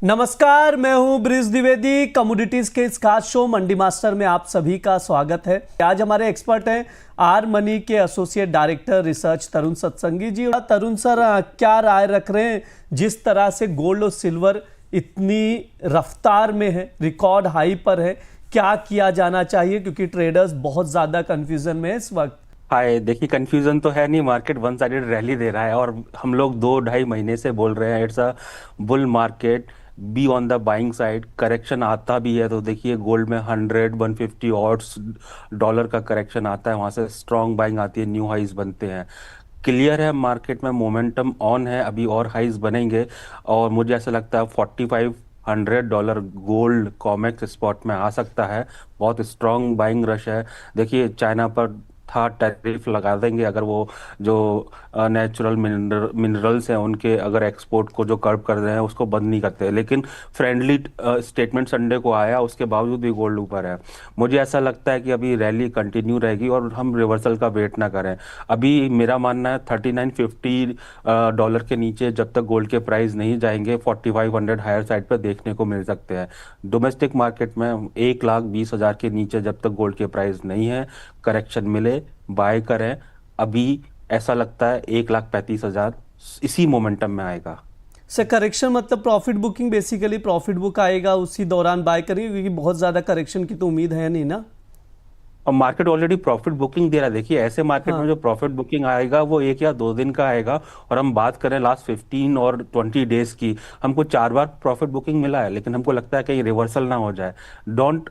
नमस्कार, मैं हूं ब्रिज द्विवेदी। कमोडिटीज के इस खास शो मंडी मास्टर में आप सभी का स्वागत है। आज हमारे एक्सपर्ट हैं आर मनी के एसोसिएट डायरेक्टर रिसर्च तरुण सत्संगी जी। तरुण सर, क्या राय रख रहे हैं जिस तरह से गोल्ड और सिल्वर इतनी रफ्तार में है, रिकॉर्ड हाई पर है, क्या किया जाना चाहिए क्योंकि ट्रेडर्स बहुत ज्यादा कंफ्यूजन में है इस वक्त। हाय, देखिए कंफ्यूजन तो है नहीं। मार्केट वन साइडेड रैली दे रहा है और हम लोग 2-2.5 महीने से बोल रहे हैं it's a bull market, be on the buying side. Correction आता भी है तो देखिए गोल्ड में 100-150 ऑड्स डॉलर का करेक्शन आता है, वहां से स्ट्रॉन्ग बाइंग आती है, न्यू हाइज बनते हैं। क्लियर है मार्केट में मोमेंटम ऑन है, अभी और हाइज बनेंगे और मुझे ऐसा लगता है $4,500 गोल्ड कॉमेक्स स्पॉट में आ सकता है। बहुत स्ट्रॉन्ग बाइंग रश है। देखिए चाइना पर था टैरिफ लगा देंगे अगर वो जो नेचुरल मिनरल्स हैं उनके अगर एक्सपोर्ट को जो कर्व कर रहे हैं उसको बंद नहीं करते, लेकिन फ्रेंडली स्टेटमेंट संडे को आया, उसके बावजूद भी गोल्ड ऊपर है। मुझे ऐसा लगता है कि अभी रैली कंटिन्यू रहेगी और हम रिवर्सल का वेट ना करें। अभी मेरा मानना है $3950 के नीचे जब तक गोल्ड के प्राइस नहीं जाएंगे 4500 हायर साइड पर देखने को मिल सकते हैं। डोमेस्टिक मार्केट में 1,20,000 के नीचे जब तक गोल्ड के प्राइस नहीं है, करेक्शन मिले बाय करें। अभी ऐसा लगता है 1,35,000 इसी मोमेंटम में आएगा। सर, करेक्शन मतलब profit booking, basically profit book आएगा उसी दौरान बाय करेंगे क्योंकि बहुत ज्यादा करेक्शन की तो उम्मीद है नहीं ना। और मार्केट ऑलरेडी प्रॉफिट बुकिंग दे रहा है। देखिए ऐसे मार्केट में हाँ। जो प्रॉफिट बुकिंग आएगा वो 1 या 2 दिन का आएगा। और हम बात करें लास्ट 15 और 20 डेज की, हमको 4 बार प्रॉफिट बुकिंग मिला है, लेकिन हमको लगता है कहीं रिवर्सल ना हो जाए। Don't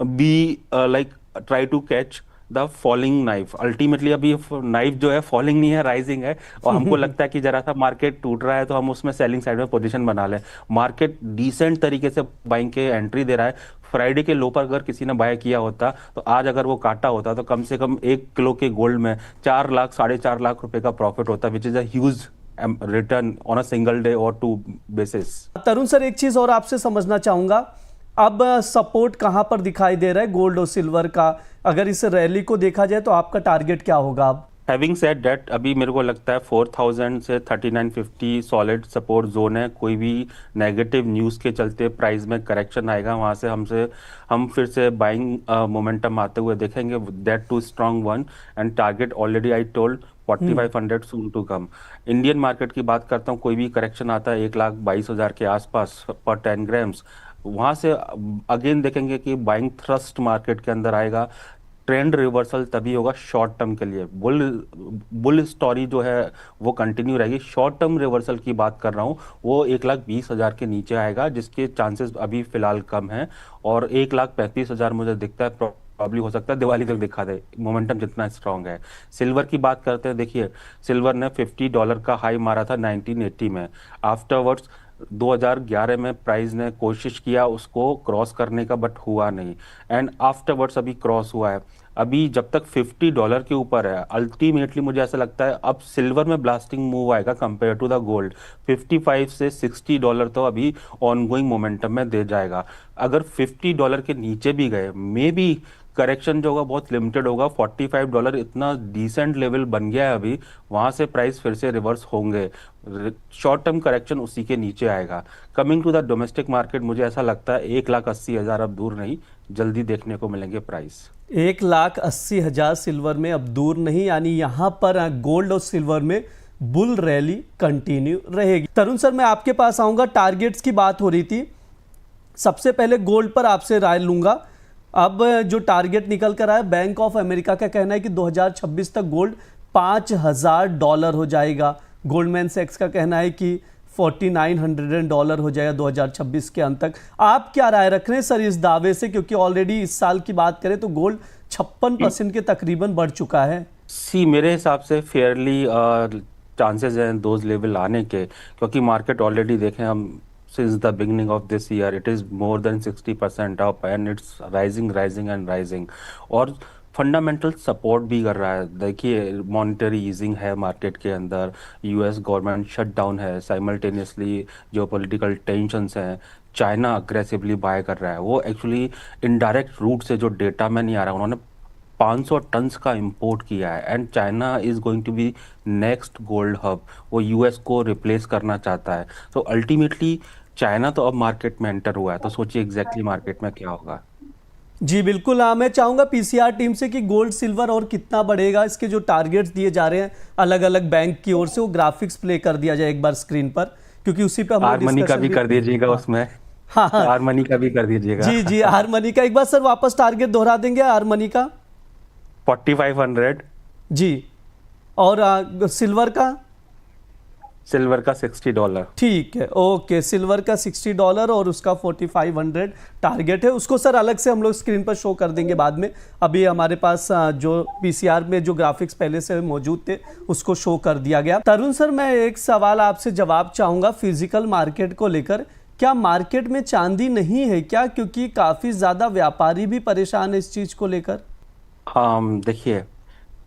be like try to catch the falling knife. Ultimately अभी नाइफ जो है फॉलिंग नहीं है, राइजिंग है। और हमको लगता है कि जरा सा मार्केट टूट रहा है तो हम उसमें सेलिंग साइड में पोजीशन बना लें। मार्केट डिसेंट तरीके से बाइंग के एंट्री दे रहा है। फ्राइडे के लो पर अगर किसी ने बाय किया होता तो आज अगर वो काटा होता तो कम से कम 1 किलो के गोल्ड में 4 लाख 4.5 लाख रुपए का प्रॉफिट होता, which is a huge return on a single day और टू बेसिस। तरुण सर, एक चीज और आपसे समझना चाहूंगा, अब सपोर्ट कहां पर दिखाई दे रहा है गोल्ड और सिल्वर का? अगर इस रैली को देखा जाए तो आपका टारगेट क्या होगा अब? हैविंग सेड दैट, अभी मेरे को लगता है 4,000 से 3,950 सॉलिड सपोर्ट जोन है। कोई भी नेगेटिव न्यूज़ के चलते प्राइस में करेक्शन आएगा, वहां से हम फिर से बाइंग मोमेंटम आते हुए देखेंगे, that too strong one. And target already I told 4,500 soon to come. Indian market की बात करता हूँ, कोई भी करेक्शन आता है 1,22,000 के आसपास पर 10 ग्राम्स, वहां से अगेन देखेंगे कि बाइंग थ्रस्ट मार्केट के अंदर आएगा। ट्रेंड रिवर्सल तभी होगा शॉर्ट टर्म के लिए। बुल बुल स्टोरी जो है वो कंटिन्यू रहेगी। शॉर्ट टर्म रिवर्सल की बात कर रहा हूँ, वो 1,20,000 के नीचे आएगा, जिसके चांसेस अभी फिलहाल कम है। और 1,35,000 मुझे दिखता है प्रॉब्ली हो सकता है दिवाली तक दिखा दे, मोमेंटम जितना स्ट्रांग है। सिल्वर की बात करते हैं, देखिए सिल्वर ने $50 का हाई मारा था 1980 में। आफ्टरवर्ड्स 2011 में प्राइस ने कोशिश किया उसको क्रॉस करने का, बट हुआ नहीं। एंड आफ्टरवर्ड्स अभी क्रॉस हुआ है। अभी जब तक $50 के ऊपर है, अल्टीमेटली मुझे ऐसा लगता है अब सिल्वर में ब्लास्टिंग मूव आएगा कंपेयर टू द गोल्ड। 55 से $60 तो अभी ऑनगोइंग मोमेंटम में दे जाएगा। अगर $50 के नीचे भी गए, मे बी करेक्शन जो होगा बहुत लिमिटेड होगा। $45 इतना डिसेंट लेवल बन गया है अभी, वहां से प्राइस फिर से रिवर्स होंगे। शॉर्ट टर्म करेक्शन उसी के नीचे आएगा। Coming to the domestic market, मुझे ऐसा लगता है 1,80,000 अब दूर नहीं, जल्दी देखने को मिलेंगे प्राइस। 1,80,000 सिल्वर में अब दूर नहीं, यानी यहां पर गोल्ड और सिल्वर में बुल रैली कंटिन्यू रहेगी। तरुण सर, मैं आपके पास आऊंगा। टारगेट्स की बात हो रही थी, सबसे पहले गोल्ड पर आपसे राय लूंगा। अब जो टारगेट निकल कर आया, बैंक ऑफ अमेरिका का कहना है कि 2026 तक गोल्ड $5,000 हो जाएगा। गोल्डमैन सैक्स का कहना है कि $4,900 हो जाएगा 2026 के अंत तक। आप क्या राय रख रहे हैं सर इस दावे से, क्योंकि ऑलरेडी इस साल की बात करें तो गोल्ड 56% के तकरीबन बढ़ चुका है। मेरे हिसाब से फेयरली चांसेस हैं दोज लेवल आने के, क्योंकि मार्केट ऑलरेडी देखें हम, since the beginning of this year it is more than 60% up and it's rising and rising। और फंडामेंटल सपोर्ट भी कर रहा है। देखिए मॉनेटरी ईजिंग है मार्केट के अंदर, यूएस गवर्नमेंट शटडाउन है, साइमल्टेनियसली जो पॉलिटिकल टेंशंस हैं, चाइना अग्रेसिवली बाय कर रहा है। वो एक्चुअली इनडायरेक्ट रूट से जो डेटा में नहीं आ रहा, उन्होंने 500 टन्स का इंपोर्ट किया है। And China is going to be next gold hub, वो यूएस को रिप्लेस करना चाहता है। तो अल्टीमेटली चाइना तो अब मार्केट में एंटर हुआ है, तो सोचिए एग्जैक्टली मार्केट में क्या होगा। जी बिल्कुल। हाँ, मैं चाहूंगा पीसीआर टीम से कि गोल्ड सिल्वर और कितना बढ़ेगा, इसके जो टारगेट्स दिए जा रहे हैं अलग अलग बैंक की ओर से, वो ग्राफिक्स प्ले कर दिया जाए एक बार स्क्रीन पर, क्योंकि उसी पे हम लोग आर्मनी का डिस्कशन भी भी। कर दीजिएगा हाँ उसमें। हाँ हाँ। आर्मनी का भी कर दीजिएगा। जी जी, आर मनी का एक बार सर वापस टारगेट दोहरा देंगे आर मनी का। 4500। जी। और सिल्वर का। सिल्वर का $60। ठीक है, ओके, सिल्वर का $60 और उसका 4500 टारगेट है। उसको सर अलग से हम लोग स्क्रीन पर शो कर देंगे बाद में। अभी हमारे पास जो पीसीआर में जो ग्राफिक्स पहले से मौजूद थे उसको शो कर दिया गया। तरुण सर, मैं एक सवाल आपसे जवाब चाहूंगा फिजिकल मार्केट को लेकर। क्या मार्केट में चांदी नहीं है क्या, क्योंकि काफी ज्यादा व्यापारी भी परेशान है इस चीज को लेकर। देखिए,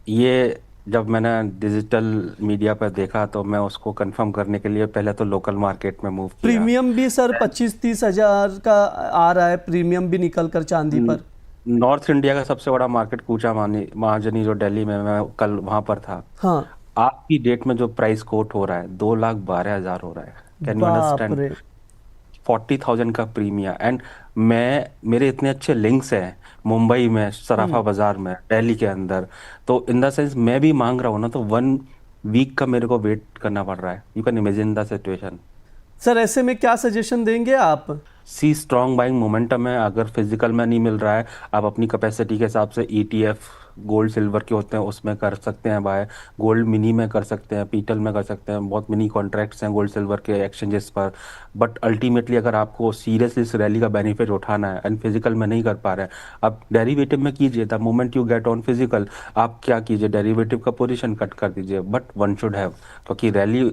ये जब मैंने डिजिटल मीडिया पर देखा तो मैं उसको कंफर्म करने के लिए पहले तो लोकल मार्केट में मूव किया। प्रीमियम भी सर 25-30 हजार का आ रहा है, प्रीमियम भी निकल कर चांदी पर। नॉर्थ इंडिया का सबसे बड़ा मार्केट कूचा महाजनी जो दिल्ली में, मैं कल वहां पर था। हाँ। आज की डेट में जो प्राइस कोट हो रहा है 2,12,000 हो रहा है। कैन यू बाप अंडरस्टैंड? रे। 40,000 का प्रीमियम। एंड मेरे इतने अच्छे लिंक्स हैं मुंबई में, सराफा बाजार में, दिल्ली के अंदर। तो इन द सेंस मैं भी मांग रहा हूँ ना, तो 1 वीक का मेरे को वेट करना पड़ रहा है। You can imagine the situation. Sir ऐसे में क्या सजेशन देंगे आप। सी स्ट्रॉन्ग बाइंग मोमेंटम है। अगर फिजिकल में नहीं मिल रहा है, आप अपनी कैपेसिटी के हिसाब से ईटीएफ गोल्ड सिल्वर के होते हैं उसमें कर सकते हैं बाय। गोल्ड मिनी में कर सकते हैं, पीटल में कर सकते हैं। बहुत मिनी कॉन्ट्रैक्ट्स हैं गोल्ड सिल्वर के एक्सचेंजेस पर। बट अल्टीमेटली अगर आपको सीरियसली इस रैली का बेनिफिट उठाना है एंड फिजिकल में नहीं कर पा रहे हैं, आप डेरिवेटिव में कीजिए। The moment you get on physical, आप क्या कीजिए, डेरिवेटिव का पोजीशन कट कर दीजिए। बट वन शुड हैव, क्योंकि rally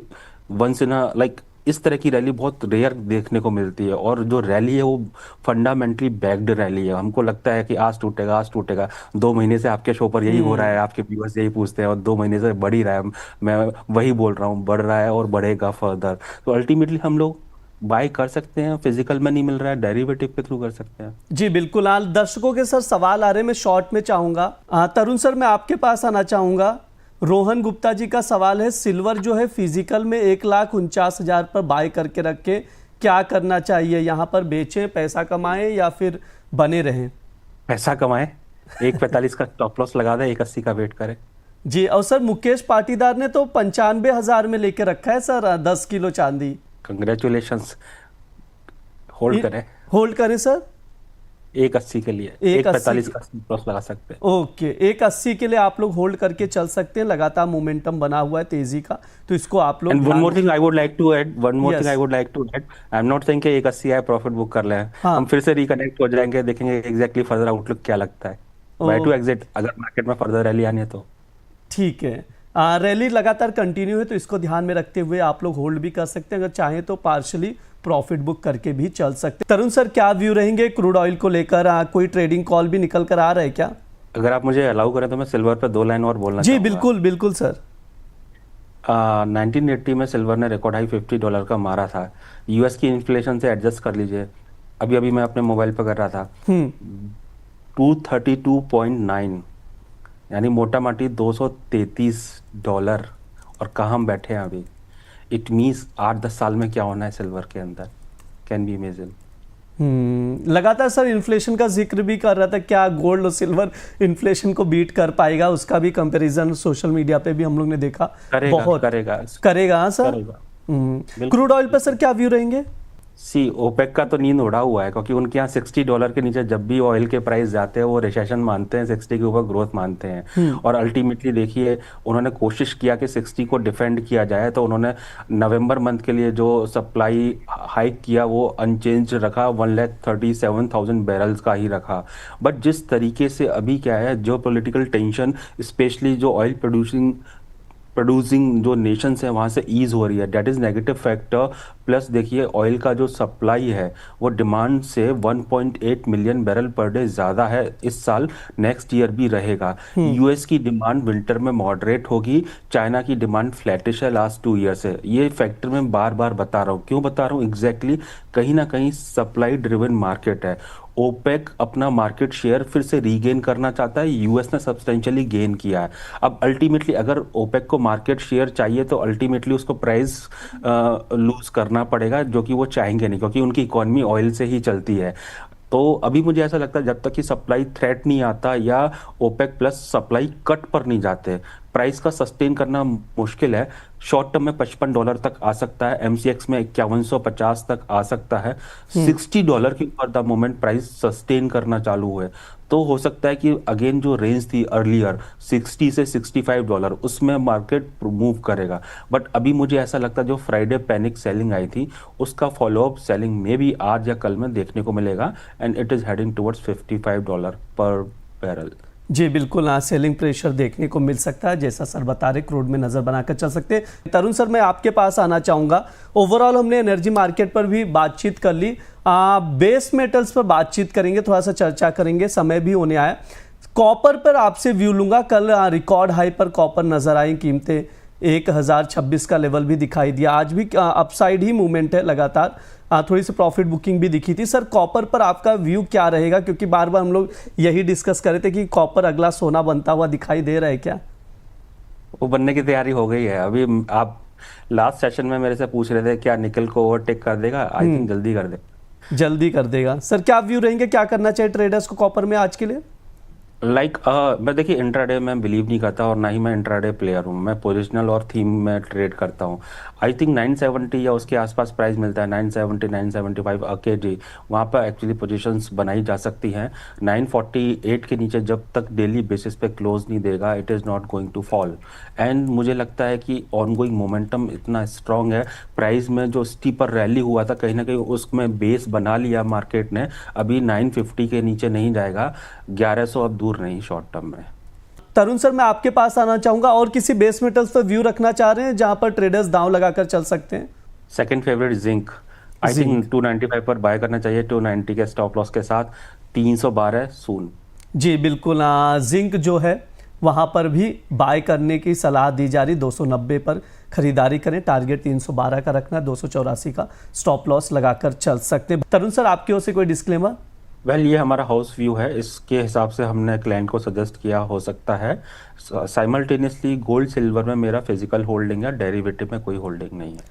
once in a like इस तरह की रैली बहुत रेयर देखने को मिलती है। और जो रैली है वो फंडामेंटली बैक्ड रैली है। हमको लगता है कि आज टूटेगा आज टूटेगा। 2 महीने से आपके शो पर यही हो रहा है, आपके व्यूअर्स यही पूछते हैं, और 2 महीने से बढ़ ही रहा है। मैं वही बोल रहा हूँ, बढ़ रहा है और बढ़ेगा फर्दर। तो अल्टीमेटली हम लोग बाय कर सकते हैं, फिजिकल में नहीं मिल रहा है डेरिवेटिव के थ्रू कर सकते हैं। जी बिल्कुल। दर्शकों के सर सवाल आ रहे हैं, मैं शॉर्ट में चाहूंगा। तरुण सर, मैं आपके पास आना चाहूंगा। रोहन गुप्ता जी का सवाल है, सिल्वर जो है फिजिकल में 1,49,000 पर बाय करके रखे, क्या करना चाहिए, यहाँ पर बेचें पैसा कमाएं या फिर बने रहें। पैसा कमाएं। 1,45 का स्टॉप लॉस लगा दे, 1,80 का वेट करें। जी। और सर मुकेश पाटीदार ने तो 95,000 में लेके रखा है सर 10 किलो चांदी। कंग्रेचुलेशंस। होल्ड करें। होल्ड करें सर। 1,80 के लिए 1,80 1,45 का स्टॉप लॉस लगा सकते हैं। ओके, 1,80 के लिए आप लोग होल्ड करके चल सकते हैं। लगातार मोमेंटम बना हुआ है तेजी का, तो इसको आप लोग and one more thing I would like to add, I am not saying कि 1,80 है प्रॉफिट बुक कर लें। हाँ। हम फिर से रिकनेक्ट हो जाएंगे, देखेंगे एग्जैक्टली फर्दर आउटलुक क्या लगता है। बाय टू एग्जिट अगर मार्केट में फर्दर रैली आनी है तो। ठीक है। रैली लगातार कंटिन्यू है, तो इसको ध्यान में रखते हुए आप लोग होल्ड भी कर सकते हैं। अगर चाहें तो पार्शली प्रॉफिट बुक करके भी चल सकते हैं। तरुण सर, क्या व्यू रहेंगे क्रूड ऑयल को लेकर। कोई ट्रेडिंग कॉल भी निकल कर आ रहा है क्या। अगर आप मुझे अलाउ करें तो मैं सिल्वर पे 2 लाइन और बोलना जी चाहूंगा। बिल्कुल बिल्कुल सर। 1980 में सिल्वर ने रिकॉर्ड हाई $50 का मारा था। यूएस की इन्फ्लेशन से एडजस्ट कर लीजिए, अभी अभी मैं अपने मोबाइल पे कर रहा था, 232.9, यानी मोटा माटी $233। और कहाँ हम बैठे हैं अभी। इट मीन्स 8-10 साल में क्या होना है सिल्वर के अंदर, कैन बी इमेजिन। लगातार सर इन्फ्लेशन का जिक्र भी कर रहा था, क्या गोल्ड और सिल्वर इन्फ्लेशन को बीट कर पाएगा, उसका भी कंपैरिजन सोशल मीडिया पे भी हम लोग ने देखा। करेगा बहुत करेगा। हाँ सर। करेगा। क्रूड ऑयल पर सर क्या व्यू रहेंगे। सी ओपेक का तो नींद उड़ा हुआ है, क्योंकि उनके यहाँ $60 के नीचे जब भी ऑयल के प्राइस जाते हैं वो रिसेशन मानते हैं, 60 के ऊपर ग्रोथ मानते हैं। और अल्टीमेटली देखिए, उन्होंने कोशिश किया कि 60 को डिफेंड किया जाए, तो उन्होंने नवंबर मंथ के लिए जो सप्लाई हाइक किया वो अनचेंज रखा, 1,37,000 बैरल्स का ही रखा। बट जिस तरीके से अभी क्या है, जो पॉलिटिकल टेंशन स्पेशली जो ऑयल प्रोड्यूसिंग जो नेशंस है वहाँ से ईज हो रही है, that is negative factor. Plus देखिए, ऑयल का जो सप्लाई है वो डिमांड से 1.8 मिलियन बैरल पर डे ज़्यादा है इस साल, नेक्स्ट ईयर भी रहेगा। यूएस की डिमांड विंटर में मॉडरेट होगी, चाइना की डिमांड फ्लैटिश है लास्ट 2 ईयर से। ये फैक्टर मैं बार बार बता रहा हूँ। क्यों बता रहा हूँ एग्जैक्टली? कहीं ना कहीं सप्लाई ड्रिवन मार्केट है। ओपेक अपना मार्केट शेयर फिर से रीगेन करना चाहता है, यूएस ने सब्सटेंशियली गेन किया है। अब अल्टीमेटली अगर ओपेक को मार्केट शेयर चाहिए तो अल्टीमेटली उसको प्राइस लूज करना पड़ेगा, जो कि वो चाहेंगे नहीं, क्योंकि उनकी इकोनॉमी ऑयल से ही चलती है। तो अभी मुझे ऐसा लगता है जब तक कि सप्लाई थ्रेट नहीं आता या ओपेक प्लस सप्लाई कट पर नहीं जाते, प्राइस का सस्टेन करना मुश्किल है। शॉर्ट टर्म में $55 तक आ सकता है, एमसीएक्स में 5150 तक आ सकता है। $60 के ऊपर द मोमेंट प्राइस सस्टेन करना चालू हुए तो हो सकता है कि अगेन जो रेंज थी अर्लियर 60 से $65 उसमें मार्केट मूव करेगा। बट अभी मुझे ऐसा लगता है जो फ्राइडे पैनिक सेलिंग आई थी उसका फॉलोअप सेलिंग में भी आज या कल में देखने को मिलेगा, and it is heading towards $55 पर बैरल। जी बिल्कुल, सेलिंग प्रेशर देखने को मिल सकता है, जैसा सर बता रहे क्रूड में नज़र बनाकर चल सकते हैं। तरुण सर, मैं आपके पास आना चाहूँगा। ओवरऑल हमने एनर्जी मार्केट पर भी बातचीत कर ली, बेस मेटल्स पर बातचीत करेंगे, थोड़ा सा चर्चा करेंगे, समय भी होने आया। कॉपर पर आपसे व्यू लूँगा। कल रिकॉर्ड हाई पर कॉपर नज़र आई, कीमतें 1026 का लेवल भी दिखाई दिया। आज भी अपसाइड ही मूवमेंट है लगातार, थोड़ी सी प्रॉफिट बुकिंग भी दिखी थी। सर कॉपर पर आपका व्यू क्या रहेगा, क्योंकि बार बार हम लोग यही डिस्कस कर रहे थे कि कॉपर अगला सोना बनता हुआ दिखाई दे रहा है क्या? वो बनने की तैयारी हो गई है। अभी आप लास्ट सेशन में मेरे से पूछ रहे थे क्या निकल को ओवरटेक कर देगा, आई थिंक जल्दी कर देगा। जल्दी कर देगा। सर क्या व्यू रहेंगे, क्या करना चाहिए ट्रेडर्स को कॉपर में आज के लिए? मैं देखिए इंट्राडे में बिलीव नहीं करता और ना ही मैं इंट्राडे प्लेयर हूँ, मैं पोजिशनल और थीम में ट्रेड करता हूँ। आई थिंक 970 या उसके आसपास प्राइस मिलता है, 970 975 केजी, वहाँ पर एक्चुअली पोजीशंस बनाई जा सकती हैं। 948 के नीचे जब तक डेली बेसिस पे क्लोज नहीं देगा it is not going to fall. And मुझे लगता है कि ऑनगोइंग मोमेंटम इतना स्ट्रांग है, प्राइस में जो स्टीपर रैली हुआ था कहीं ना कहीं उसमें बेस बना लिया मार्केट ने। अभी 950 के नीचे नहीं जाएगा, 1100 अब दूर नहीं शॉर्ट टर्म में। तरुण सर, मैं आपके पास आना चाहूंगा। और किसी बेस मेटल्स पर व्यू रखना चाह रहे हैं जहां पर ट्रेडर्स दांव लगाकर चल सकते हैं? Second favourite zinc, I think 295 पर बाय करना चाहिए, 290 के स्टॉप लॉस के साथ, 312 सून। जी बिल्कुल, जिंक जो है वहां पर भी बाय करने की सलाह दी जा रही, 290 पर खरीदारी करें, टारगेट 312 का रखना, 284 का स्टॉप लॉस लगाकर चल सकते हैं। तरुण सर, आपकी ओर से कोई डिस्क्लेमर? ये हमारा हाउस व्यू है, इसके हिसाब से हमने क्लाइंट को सजेस्ट किया हो सकता है। साइमल्टेनियसली गोल्ड सिल्वर में मेरा फिजिकल होल्डिंग है, डेरिवेटिव में कोई होल्डिंग नहीं है।